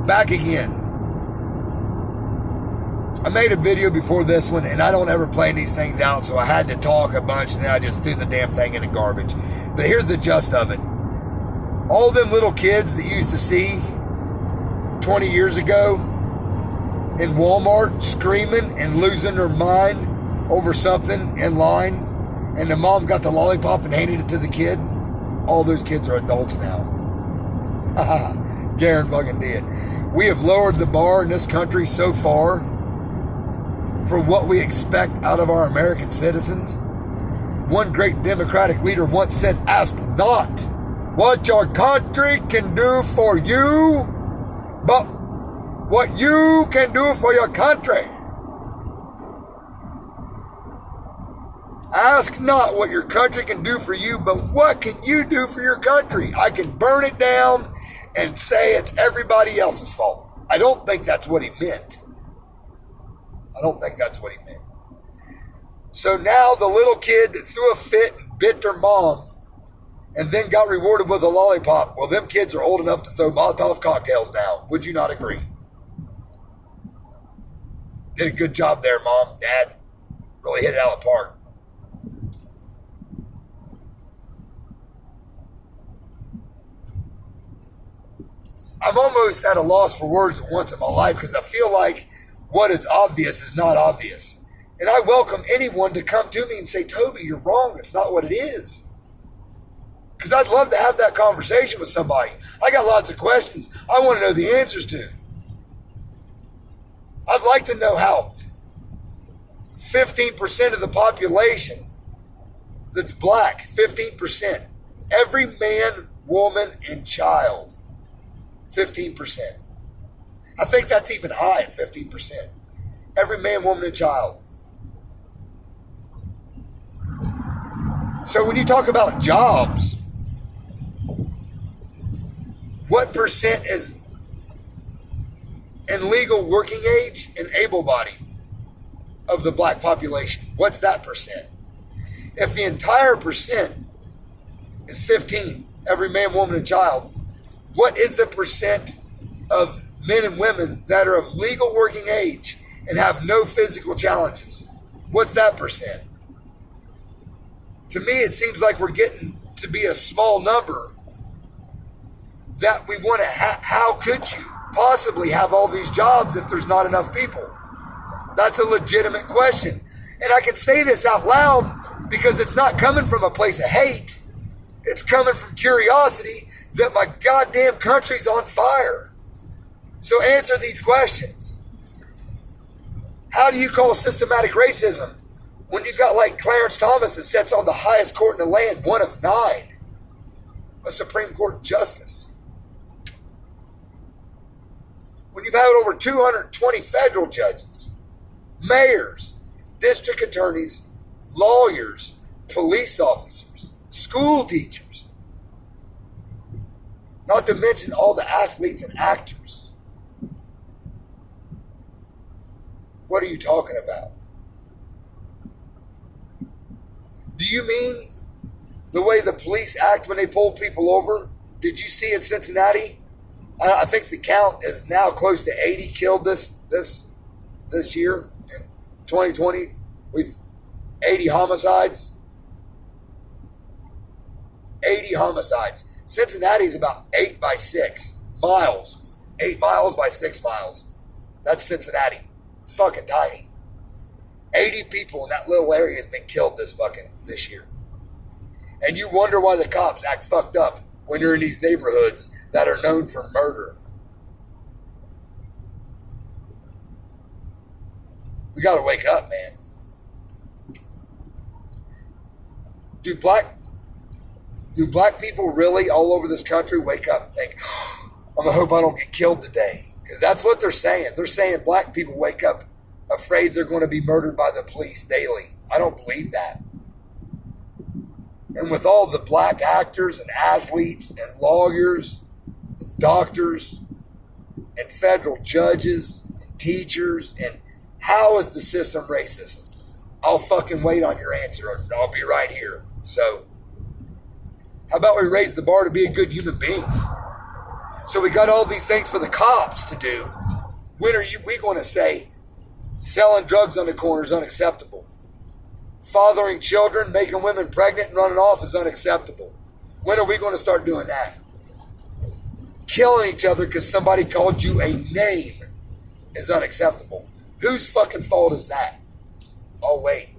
back again. I made a video before this one, and I don't ever plan these things out, so I had to talk a bunch, and then I just threw the damn thing in the garbage. But here's the gist of it. All them little kids that you used to see 20 years ago in Walmart screaming and losing their mind over something in line, and the mom got the lollipop and handed it to the kid, all those kids are adults now. Garen fucking did. We have lowered the bar in this country so far for what we expect out of our American citizens. One great Democratic leader once said, "Ask not what your country can do for you, but what you can do for your country." Ask not what your country can do for you, but what can you do for your country? I can burn it down and say it's everybody else's fault. I don't think that's what he meant. I don't think that's what he meant. So now the little kid that threw a fit and bit their mom and then got rewarded with a lollipop, well, them kids are old enough to throw Molotov cocktails now. Would you not agree? Did a good job there, Mom, Dad. Really hit it out of the park. I'm almost at a loss for words at once in my life because I feel like what is obvious is not obvious. And I welcome anyone to come to me and say, "Toby, you're wrong. It's not what it is." Because I'd love to have that conversation with somebody. I got lots of questions I want to know the answers to. I'd like to know how 15% of the population that's black, 15%, every man, woman, and child, 15%. I think that's even high at 15%. Every man, woman, and child. So when you talk about jobs, what percent is in legal working age and able-bodied of the black population? What's that percent? If the entire percent is 15, every man, woman, and child, what is the percent of men and women that are of legal working age and have no physical challenges? What's that percent? To me, it seems like we're getting to be a small number that we want to how could you possibly have all these jobs if there's not enough people? That's a legitimate question. And I can say this out loud because it's not coming from a place of hate. It's coming from curiosity that my goddamn country's on fire. So answer these questions. How do you call systematic racism when you got like Clarence Thomas that sits on the highest court in the land, one of 9, a Supreme Court justice? When you've had over 220 federal judges, mayors, district attorneys, lawyers, police officers, school teachers, not to mention all the athletes and actors. What are you talking about? Do you mean the way the police act when they pull people over? Did you see in Cincinnati? I think the count is now close to 80 killed this year in 2020 with 80 homicides. 80 homicides. Cincinnati's about 8 by 6 miles. 8 miles by 6 miles. That's Cincinnati. It's fucking tiny. 80 people in that little area has been killed this year. And you wonder why the cops act fucked up when you're in these neighborhoods that are known for murder. We gotta wake up, man. Do black people really all over this country wake up and think, I'm gonna hope I don't get killed today? Because that's what they're saying. They're saying black people wake up afraid they're going to be murdered by the police daily. I don't believe that. And with all the black actors and athletes and lawyers and doctors and federal judges and teachers, and how is the system racist? I'll fucking wait on your answer. I'll be right here. So how about we raise the bar to be a good human being? So we got all these things for the cops to do. When are we going to say selling drugs on the corner is unacceptable? Fathering children, making women pregnant and running off is unacceptable. When are we going to start doing that? Killing each other because somebody called you a name is unacceptable. Whose fucking fault is that? Oh, wait.